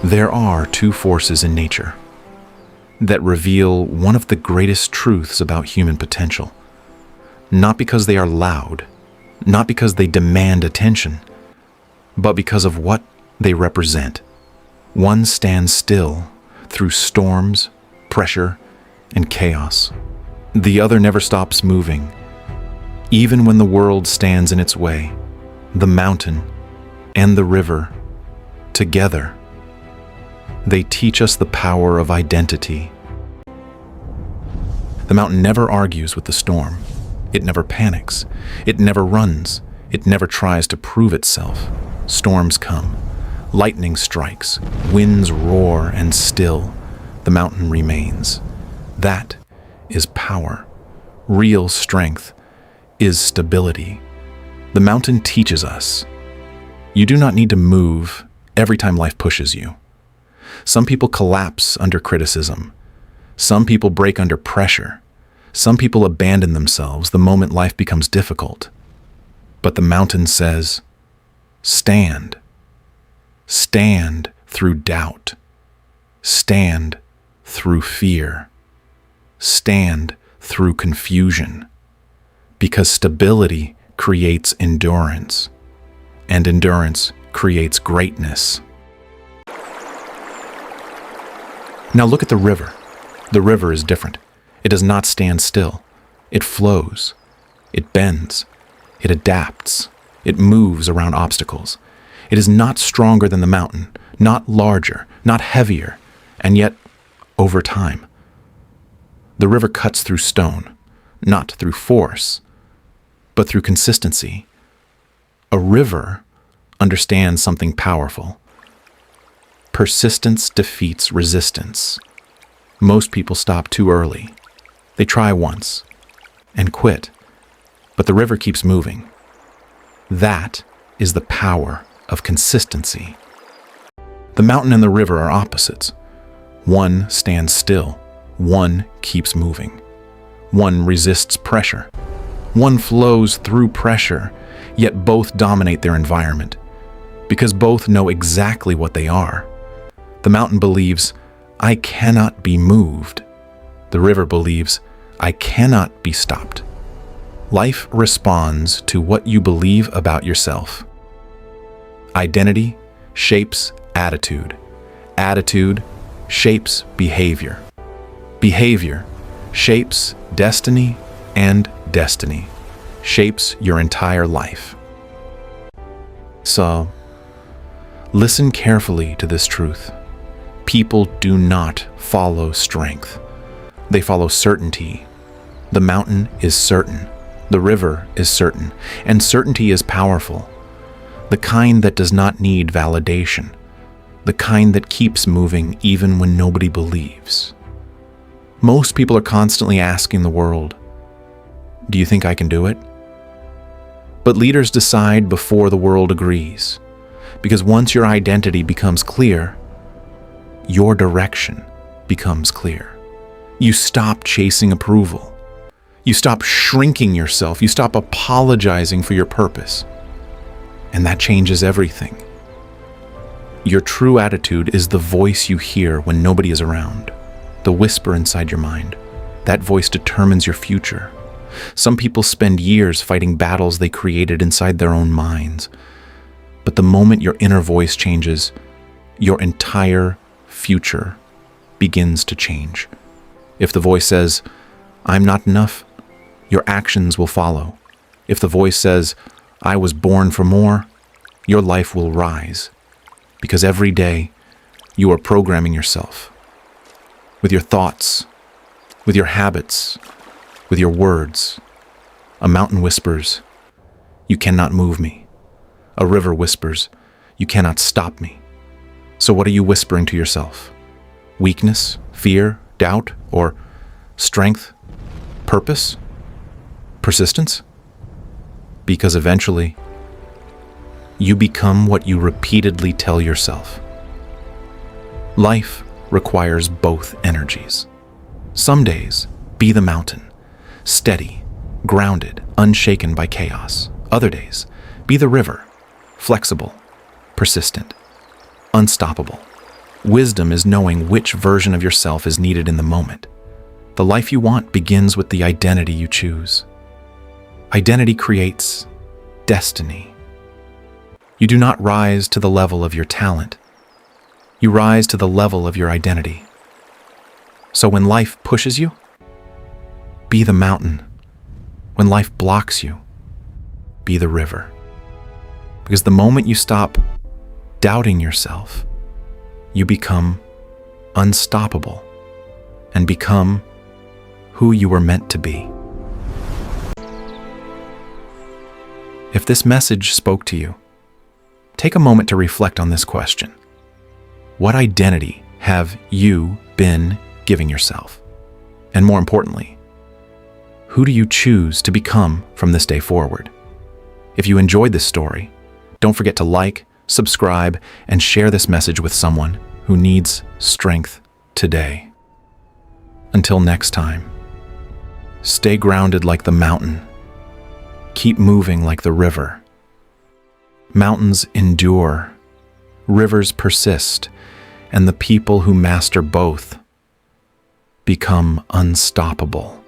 There are two forces in nature that reveal one of the greatest truths about human potential. Not because they are loud, not because they demand attention, but because of what they represent. One stands still through storms, pressure, and chaos. The other never stops moving. Even when the world stands in its way, the mountain and the river, together, they teach us the power of identity. The mountain never argues with the storm. It never panics. It never runs. It never tries to prove itself. Storms come. Lightning strikes. Winds roar, and still, the mountain remains. That is power. Real strength is stability. The mountain teaches us. You do not need to move every time life pushes you. Some people collapse under criticism. Some people break under pressure. Some people abandon themselves the moment life becomes difficult. But the mountain says, stand. Stand through doubt. Stand through fear. Stand through confusion. Because stability creates endurance, and endurance creates greatness. Now look at the river. The river is different. It does not stand still. It flows. It bends. It adapts. It moves around obstacles. It is not stronger than the mountain, not larger, not heavier, and yet, over time, the river cuts through stone, not through force, but through consistency. A river understands something powerful. Persistence defeats resistance. Most people stop too early. They try once and quit, but the river keeps moving. That is the power of consistency. The mountain and the river are opposites. One stands still. One keeps moving. One resists pressure. One flows through pressure, yet both dominate their environment, because both know exactly what they are. The mountain believes, I cannot be moved. The river believes, I cannot be stopped. Life responds to what you believe about yourself. Identity shapes attitude. Attitude shapes behavior. Behavior shapes destiny, and destiny shapes your entire life. So, listen carefully to this truth. People do not follow strength. They follow certainty. The mountain is certain. The river is certain. And certainty is powerful. The kind that does not need validation. The kind that keeps moving even when nobody believes. Most people are constantly asking the world, do you think I can do it? But leaders decide before the world agrees. Because once your identity becomes clear, your direction becomes clear. You stop chasing approval. You stop shrinking yourself. You stop apologizing for your purpose. And that changes everything. Your true attitude is the voice you hear when nobody is around. The whisper inside your mind. That voice determines your future. Some people spend years fighting battles they created inside their own minds. But the moment your inner voice changes, your entire future begins to change. If the voice says, I'm not enough, your actions will follow. If the voice says, I was born for more, your life will rise. Because every day, you are programming yourself. With your thoughts, with your habits, with your words. A mountain whispers, you cannot move me. A river whispers, you cannot stop me. So what are you whispering to yourself? Weakness, fear, doubt, or strength, purpose, persistence? Because eventually, you become what you repeatedly tell yourself. Life requires both energies. Some days, be the mountain, steady, grounded, unshaken by chaos. Other days, be the river, flexible, persistent, unstoppable. Wisdom is knowing which version of yourself is needed in the moment. The life you want begins with the identity you choose. Identity creates destiny. You do not rise to the level of your talent. You rise to the level of your identity. So when life pushes you, be the mountain. When life blocks you, be the river. Because the moment you stop doubting yourself, you become unstoppable and become who you were meant to be. If this message spoke to you, take a moment to reflect on this question. What identity have you been giving yourself? And more importantly, who do you choose to become from this day forward? If you enjoyed this story, don't forget to like, subscribe, and share this message with someone who needs strength today. Until next time, stay grounded like the mountain. Keep moving like the river. Mountains endure, rivers persist, and the people who master both become unstoppable.